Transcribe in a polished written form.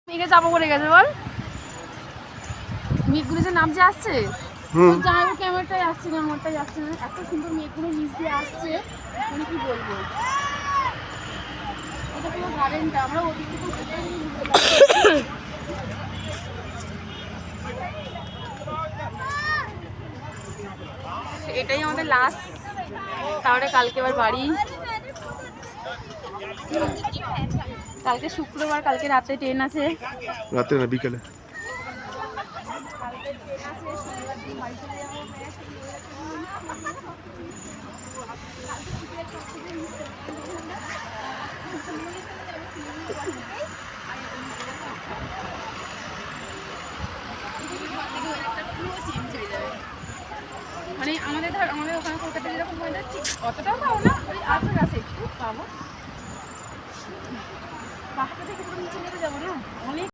মেঘে চাপা পড়ে গেছে বল, মেঘগুলো যে নামছে আসছে, যাই হোক ক্যামেরাটাই আসছে না, আমারটাই আসছে না। এত সুন্দর মেঘগুলো নিচ দিয়ে আসছে, মানে কি বলবো। এটা পুরো গার্ডেনটা, আমরা ওদিক থেকে এটাই আমাদের লাস্ট, তাহলে কালকে আবার বাড়ি। কালকে শুক্রবার, কালকে রাতে ট্রেন আছে। রাতে না বিকেলে। মানে আমাদের ধর আমাদের ওখানে কলকাতা যেরকম ওয়েদার ঠিক অতটাও পাবো না, ওই আশেপাশে একটু পাবো। পাহাড়টা থেকে পুরো নিচে নেমে যাবো না, অনেক